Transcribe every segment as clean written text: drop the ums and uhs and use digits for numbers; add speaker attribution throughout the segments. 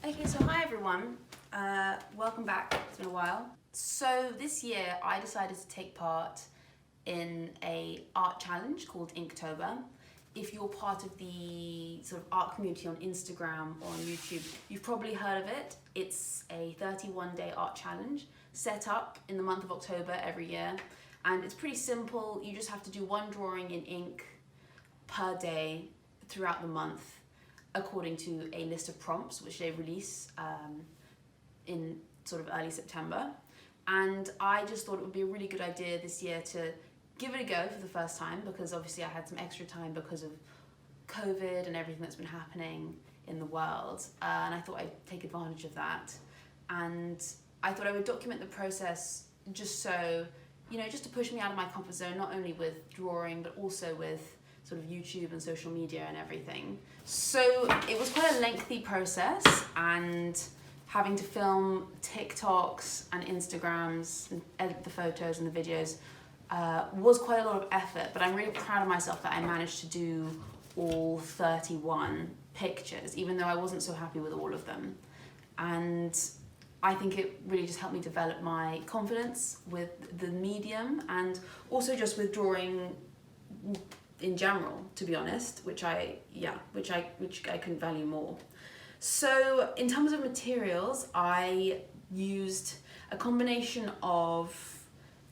Speaker 1: Okay, so hi everyone. Welcome back. It's been a while. So this year I decided to take part in a art challenge called Inktober. If you're part of the sort of art community on Instagram or on YouTube, you've probably heard of it. It's a 31-day art challenge set up in the month of October every year. And it's pretty simple. You just have to do one drawing in ink per day throughout the month, according to a list of prompts which they release in sort of early September. And I just thought it would be a really good idea this year to give it a go for the first time, because obviously I had some extra time because of COVID and everything that's been happening in the world, and I thought I'd take advantage of that. And I thought I would document the process just so, just to push me out of my comfort zone, not only with drawing but also with sort of YouTube and social media and everything. So it was quite a lengthy process, and having to film TikToks and Instagrams and edit the photos and the videos was quite a lot of effort, but I'm really proud of myself that I managed to do all 31 pictures, even though I wasn't so happy with all of them. And I think it really just helped me develop my confidence with the medium, and also just with drawing in general, to be honest, which I couldn't value more. So in terms of materials, I used a combination of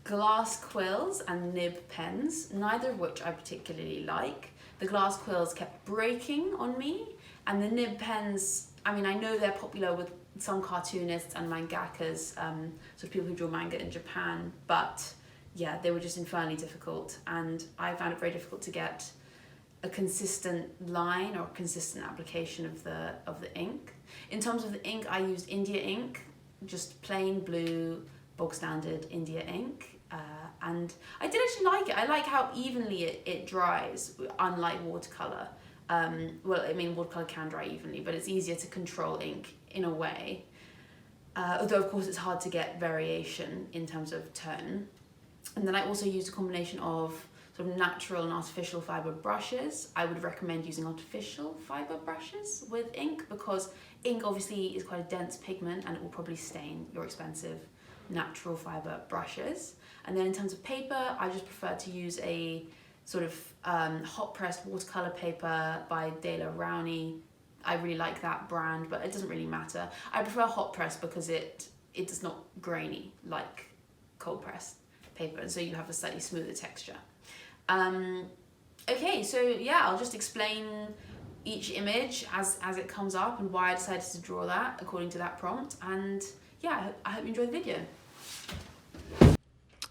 Speaker 1: glass quills and nib pens, neither of which I particularly like. The glass quills kept breaking on me, and the nib pens, I know they're popular with some cartoonists and mangakas, sort of people who draw manga in Japan, but yeah, they were just infernally difficult, and I found it very difficult to get a consistent line or consistent application of the ink. In terms of the ink, I used India ink, just plain blue, bog standard India ink, and I did actually like it. I like how evenly it dries, unlike watercolor. Watercolor can dry evenly, but it's easier to control ink in a way. Although of course it's hard to get variation in terms of tone. And then I also used a combination of sort of natural and artificial fiber brushes. I would recommend using artificial fiber brushes with ink, because ink obviously is quite a dense pigment and it will probably stain your expensive natural fiber brushes. And then in terms of paper, I just prefer to use a sort of hot pressed watercolor paper by De La Rowney. I really like that brand, but it doesn't really matter. I prefer hot press because it is not grainy like cold pressed paper, and so you have a slightly smoother texture. Okay, so yeah, I'll just explain each image as it comes up and why I decided to draw that according to that prompt. And yeah, I hope you enjoy the video.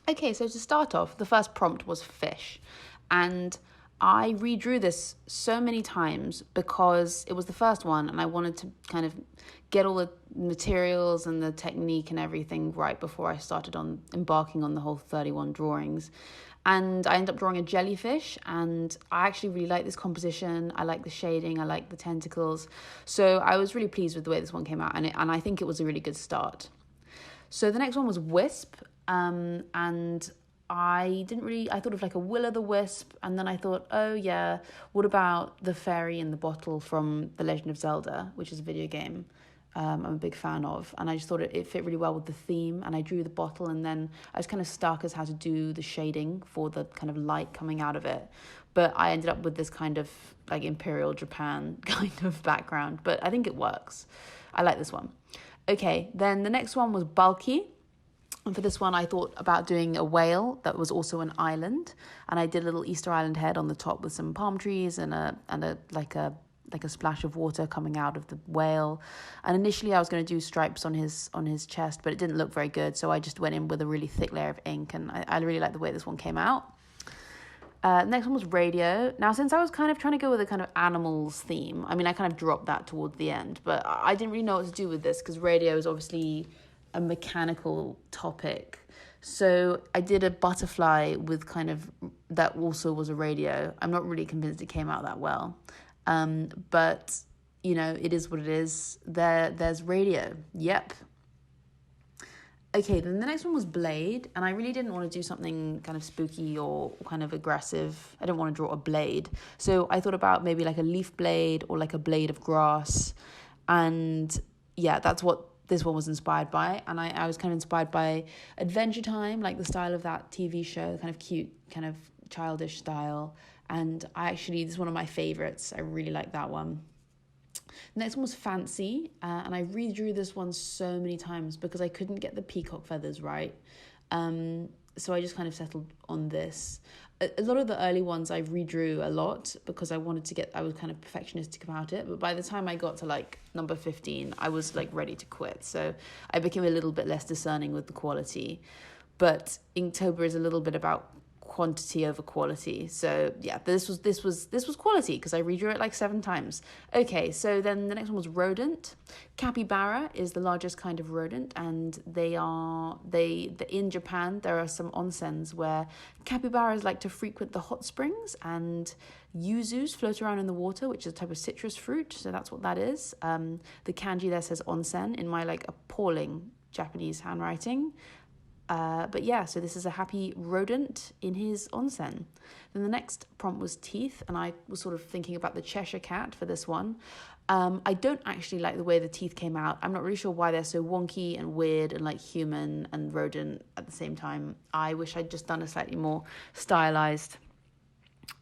Speaker 1: Okay, so to start off, the first prompt was fish, and I redrew this so many times because it was the first one and I wanted to kind of get all the materials and the technique and everything right before I started on embarking on the whole 31 drawings. And I ended up drawing a jellyfish, and I actually really like this composition. I like the shading, I like the tentacles. So I was really pleased with the way this one came out, and I think it was a really good start. So the next one was Wisp, and I thought of like a will-o'-the-wisp, and then I thought, oh yeah, what about the fairy in the bottle from The Legend of Zelda, which is a video game I'm a big fan of, and I just thought it fit really well with the theme, and I drew the bottle, and then I was kind of stuck as how to do the shading for the kind of light coming out of it, but I ended up with this kind of like Imperial Japan kind of background, but I think it works. I like this one. Okay, then the next one was Bulky. And for this one, I thought about doing a whale that was also an island, and I did a little Easter Island head on the top with some palm trees and a splash of water coming out of the whale. And initially, I was going to do stripes on his chest, but it didn't look very good, so I just went in with a really thick layer of ink, and I really like the way this one came out. Next one was radio. Now, since I was kind of trying to go with a kind of animals theme, I kind of dropped that towards the end, but I didn't really know what to do with this because radio is obviously a mechanical topic. So I did a butterfly with kind of, that also was a radio. I'm not really convinced it came out that well. But, it is what it is. There's radio. Yep. Okay, then the next one was Blade, and I really didn't want to do something kind of spooky or kind of aggressive. I didn't want to draw a blade. So I thought about maybe like a leaf blade or like a blade of grass. And yeah, that's what this one was inspired by. And I was kind of inspired by Adventure Time, like the style of that TV show, kind of cute, kind of childish style. And this is one of my favorites. I really like that one. The next one was Fancy, and I redrew this one so many times because I couldn't get the peacock feathers right. So I just kind of settled on this. A lot of the early ones I redrew a lot because I was kind of perfectionistic about it. But by the time I got to like number 15, I was like ready to quit. So I became a little bit less discerning with the quality. But Inktober is a little bit about quantity over quality. So yeah, this was quality because I redrew it like 7 times. Okay, so then the next one was rodent. Capybara is the largest kind of rodent, and in Japan there are some onsens where capybaras like to frequent the hot springs, and yuzus float around in the water, which is a type of citrus fruit. So that's what that is. The kanji there says onsen in my like appalling Japanese handwriting. But yeah, so this is a happy rodent in his onsen. Then the next prompt was teeth, and I was sort of thinking about the Cheshire Cat for this one. I don't actually like the way the teeth came out. I'm not really sure why they're so wonky and weird and like human and rodent at the same time. I wish I'd just done a slightly more stylized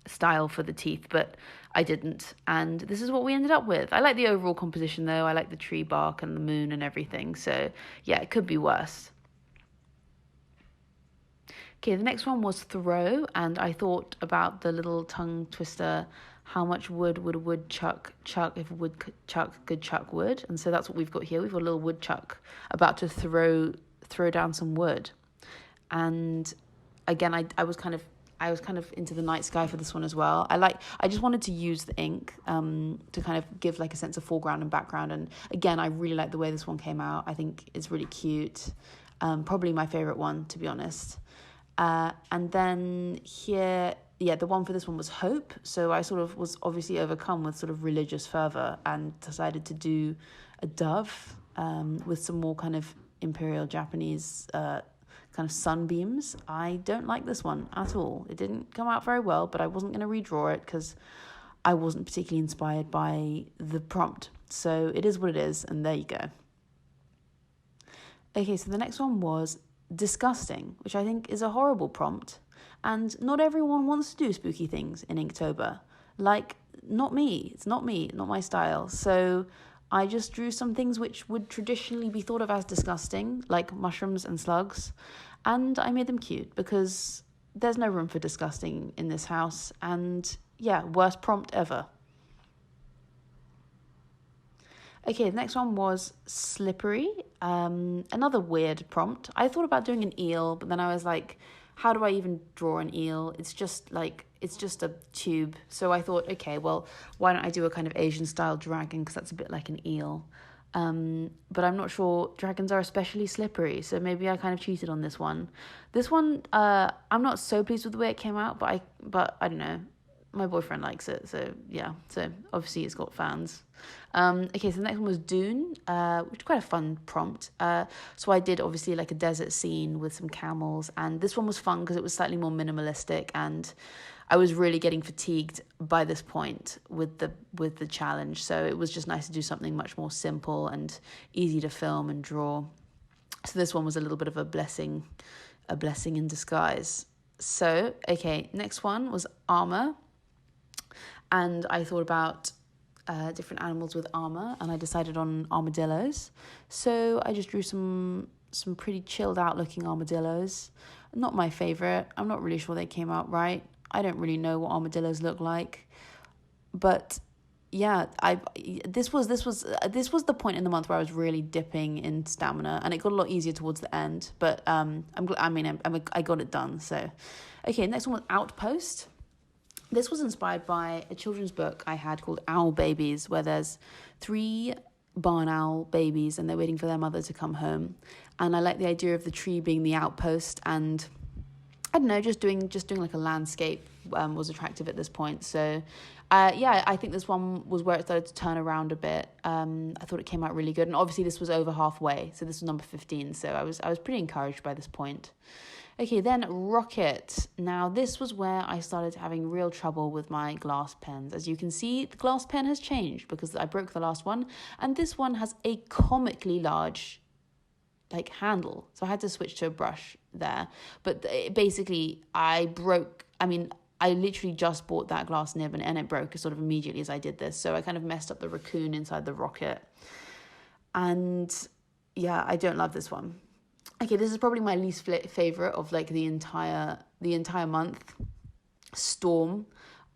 Speaker 1: style for the teeth, but I didn't. And this is what we ended up with. I like the overall composition though. I like the tree bark and the moon and everything. So yeah, it could be worse. Okay, the next one was throw, and I thought about the little tongue twister, how much wood would a woodchuck chuck if a woodchuck could chuck wood? And so that's what we've got here. We've got a little woodchuck about to throw down some wood. And again, I was kind of into the night sky for this one as well. I just wanted to use the ink to kind of give like a sense of foreground and background. And again, I really like the way this one came out. I think it's really cute. Probably my favorite one, to be honest. And then here, yeah, the one for this one was hope. So I sort of was obviously overcome with sort of religious fervor and decided to do a dove with some more kind of imperial Japanese kind of sunbeams. I don't like this one at all. It didn't come out very well, but I wasn't going to redraw it because I wasn't particularly inspired by the prompt. So it is what it is, and there you go. Okay, so the next one was disgusting, which I think is a horrible prompt, and not everyone wants to do spooky things in Inktober. Like, not me. It's not me, not my style. So I just drew some things which would traditionally be thought of as disgusting, like mushrooms and slugs, and I made them cute because there's no room for disgusting in this house. And yeah, worst prompt ever. Okay, the next one was slippery. Another weird prompt. I thought about doing an eel, but then I was like, how do I even draw an eel? It's just a tube. So I thought, okay, well, why don't I do a kind of Asian style dragon, because that's a bit like an eel. But I'm not sure dragons are especially slippery, so maybe I kind of cheated on this one. This one, I'm not so pleased with the way it came out, but I don't know. My boyfriend likes it, so yeah. So obviously it's got fans. Okay, so the next one was Dune, which is quite a fun prompt. So I did obviously like a desert scene with some camels, and this one was fun because it was slightly more minimalistic, and I was really getting fatigued by this point with the challenge. So it was just nice to do something much more simple and easy to film and draw. So this one was a little bit of a blessing in disguise. So, okay, next one was armor. And I thought about different animals with armor, and I decided on armadillos. So I just drew some pretty chilled out looking armadillos. Not my favorite. I'm not really sure they came out right. I don't really know what armadillos look like. But yeah, this was the point in the month where I was really dipping in stamina, and it got a lot easier towards the end. But I got it done. So, okay, next one was Outpost. This was inspired by a children's book I had called Owl Babies, where there's 3 barn owl babies and they're waiting for their mother to come home. And I like the idea of the tree being the outpost, and I don't know, just doing like a landscape was attractive at this point. So I think this one was where it started to turn around a bit. I thought it came out really good, and obviously this was over halfway, so this was number 15. So I was pretty encouraged by this point. Okay, then Rocket. Now, this was where I started having real trouble with my glass pens. As you can see, the glass pen has changed because I broke the last one, and this one has a comically large handle. So I had to switch to a brush there. But basically, I literally just bought that glass nib and it broke sort of immediately as I did this. So I kind of messed up the raccoon inside the Rocket. And yeah, I don't love this one. Okay, this is probably my least favorite of the entire month. Storm.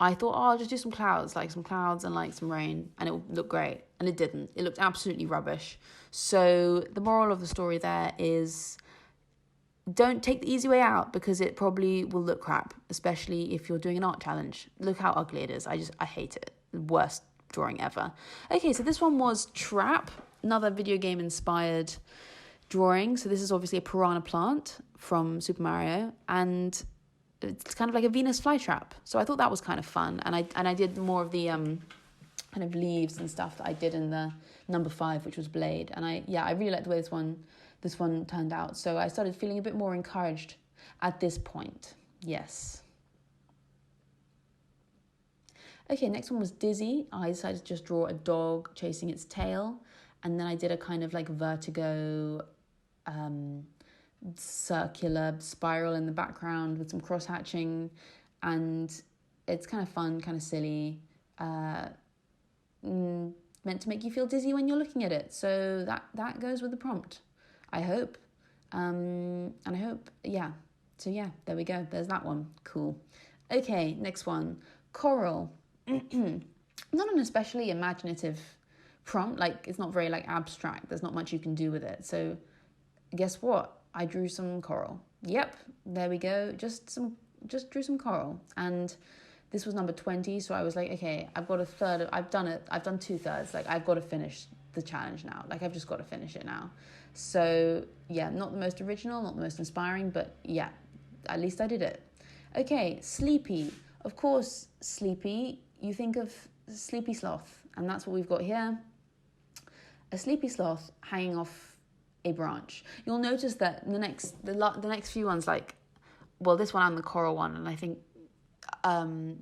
Speaker 1: I thought, I'll just do some clouds and some rain, and it will look great. And it didn't. It looked absolutely rubbish. So the moral of the story there is, don't take the easy way out, because it probably will look crap, especially if you're doing an art challenge. Look how ugly it is. I hate it. The worst drawing ever. Okay, so this one was Trap, another video game inspired drawing. So this is obviously a piranha plant from Super Mario, and it's kind of like a Venus flytrap. So I thought that was kind of fun, and I did more of the kind of leaves and stuff that I did in the number 5, which was Blade. And I really liked the way this one turned out. So I started feeling a bit more encouraged at this point. Yes. Okay, next one was Dizzy. I decided to just draw a dog chasing its tail, and then I did a kind of vertigo circular spiral in the background with some cross hatching, and it's kind of fun, kind of silly, meant to make you feel dizzy when you're looking at it. So that goes with the prompt, I hope. And I hope, yeah. So yeah, there we go. There's that one. Cool. Okay, next one. Coral. Not an especially imaginative prompt. It's not very abstract. There's not much you can do with it. So guess what? I drew some coral. Yep, there we go. Just drew some coral. And this was number 20. So I was like, okay, I've got a third. I've done it. I've done 2/3. I've got to finish the challenge now. I've just got to finish it now. So yeah, not the most original, not the most inspiring, but yeah, at least I did it. Okay, Sleepy. Of course, Sleepy. You think of Sleepy Sloth, and that's what we've got here. A sleepy sloth hanging off a branch. You'll notice that the next few ones, this one and the coral one, and I think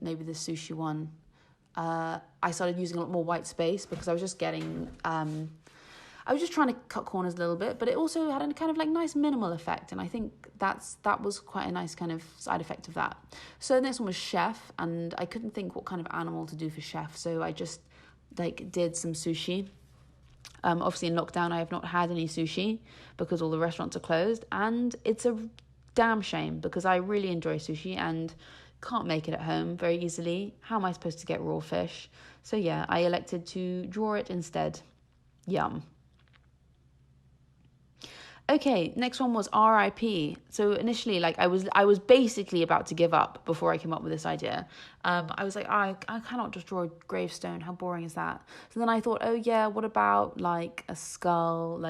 Speaker 1: maybe the sushi one, I started using a lot more white space because I was just getting I was just trying to cut corners a little bit, but it also had a kind of nice minimal effect, and I think that was quite a nice kind of side effect of that. So the next one was Chef, and I couldn't think what kind of animal to do for Chef, so I just did some sushi. Obviously in lockdown I have not had any sushi because all the restaurants are closed, and it's a damn shame because I really enjoy sushi and can't make it at home very easily. How am I supposed to get raw fish? So yeah, I elected to draw it instead. Yum. Okay, next one was RIP. So initially, I was basically about to give up before I came up with this idea. I was like, I cannot just draw a gravestone. How boring is that? So then I thought, oh yeah, what about a skull,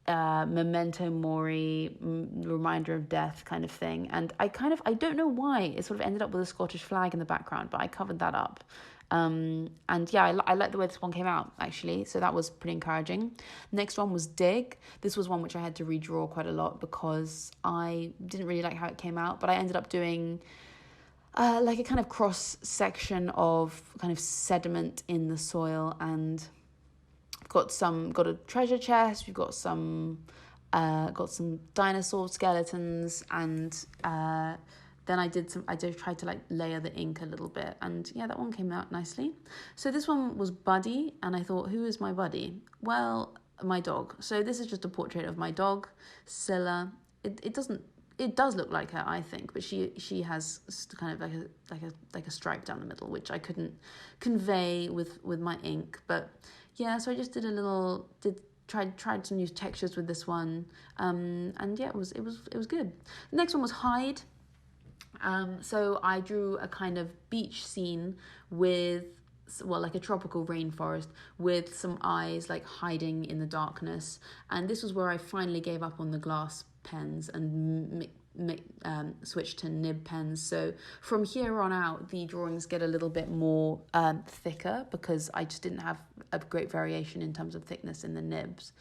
Speaker 1: memento mori, reminder of death kind of thing. And I don't know why it sort of ended up with a Scottish flag in the background, but I covered that up. And yeah, I like the way this one came out, actually. So that was pretty encouraging. Next one was Dig. This was one which I had to redraw quite a lot because I didn't really like how it came out. But I ended up doing a kind of cross section of kind of sediment in the soil. And I've got a treasure chest. We've got some dinosaur skeletons, and then I tried to layer the ink a little bit, and yeah, that one came out nicely. So this one was Buddy, and I thought, who is my buddy? Well, my dog. So this is just a portrait of my dog, Scylla. It does look like her, I think, but she has kind of like a stripe down the middle, which I couldn't convey with my ink. But yeah, so I just did tried some new textures with this one, and yeah, it was good. The next one was Hide. So I drew a kind of beach scene with, a tropical rainforest with some eyes hiding in the darkness. And this was where I finally gave up on the glass pens and switched to nib pens. So from here on out, the drawings get a little bit more thicker because I just didn't have a great variation in terms of thickness in the nibs.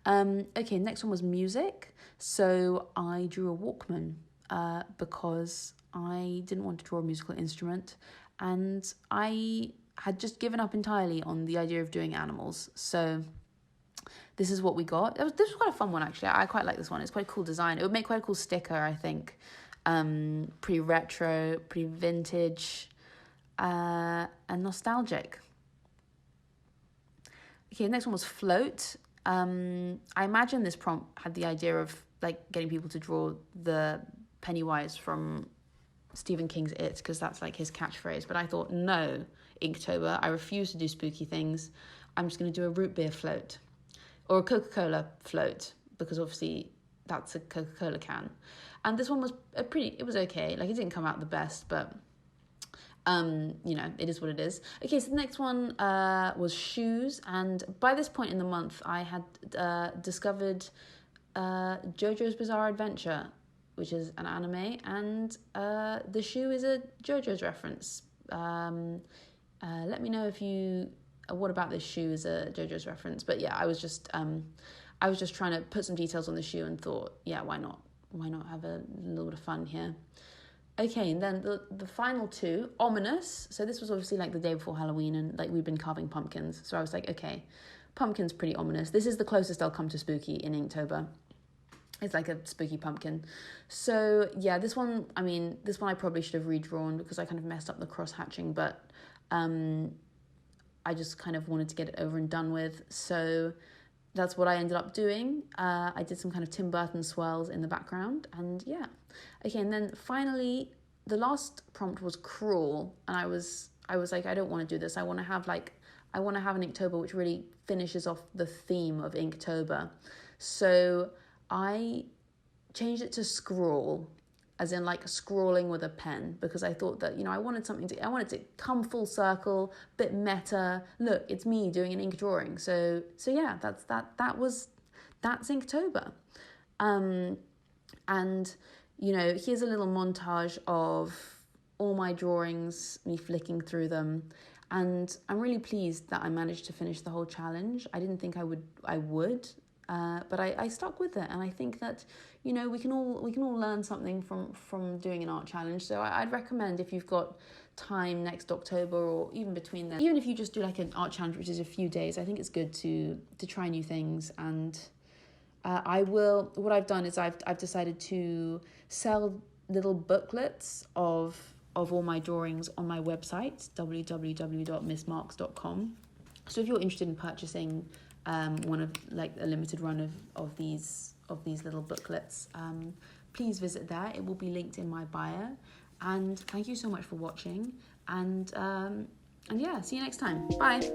Speaker 1: Okay, next one was music. So I drew a Walkman because I didn't want to draw a musical instrument, and I had just given up entirely on the idea of doing animals. So this is what we got. This was quite a fun one, actually. I quite like this one. It's quite a cool design. It would make quite a cool sticker, I think. Pretty retro, pretty vintage, and nostalgic. Okay, the next one was float. I imagine this prompt had the idea of like getting people to draw the Pennywise from Stephen King's It, because that's like his catchphrase. But I thought, no, Inktober, I refuse to do spooky things. I'm just going to do a root beer float or a Coca-Cola float, because obviously that's a Coca-Cola can. And this one was it was okay. Like, it didn't come out the best, but it is what it is. Okay, so the next one was shoes, and by this point in the month, I had discovered JoJo's Bizarre Adventure, which is an anime, and the shoe is a JoJo's reference. Let me know if you what about this shoe is a JoJo's reference. But yeah, I was just trying to put some details on the shoe and thought, yeah, why not have a little bit of fun here. Okay, and then the final two, ominous. So this was obviously like the day before Halloween, and like we've been carving pumpkins. So I was like, okay, pumpkin's pretty ominous. This is the closest I'll come to spooky in Inktober. It's like a spooky pumpkin. So yeah, this one I probably should have redrawn because I kind of messed up the cross hatching, but I just kind of wanted to get it over and done with. So that's what I ended up doing. I did some kind of Tim Burton swirls in the background, and yeah. Okay, and then finally, the last prompt was cruel, and I was like, I don't want to do this. I want to have an Inktober which really finishes off the theme of Inktober. So I changed it to scrawl, as in like scrawling with a pen, because I thought that, I wanted to come full circle, bit meta. Look, it's me doing an ink drawing. So yeah, that's Inktober. And here's a little montage of all my drawings, me flicking through them, and I'm really pleased that I managed to finish the whole challenge. I didn't think I would, but I stuck with it, and I think that we can all learn something from doing an art challenge. So I'd recommend, if you've got time next October, or even between then, even if you just do like an art challenge which is a few days, I think it's good to try new things. And what I've done is I've decided to sell little booklets of all my drawings on my website, www.missmarks.com. So if you're interested in purchasing one of like a limited run of these little booklets, please visit there. It will be linked in my bio. And thank you so much for watching. And yeah, see you next time. Bye.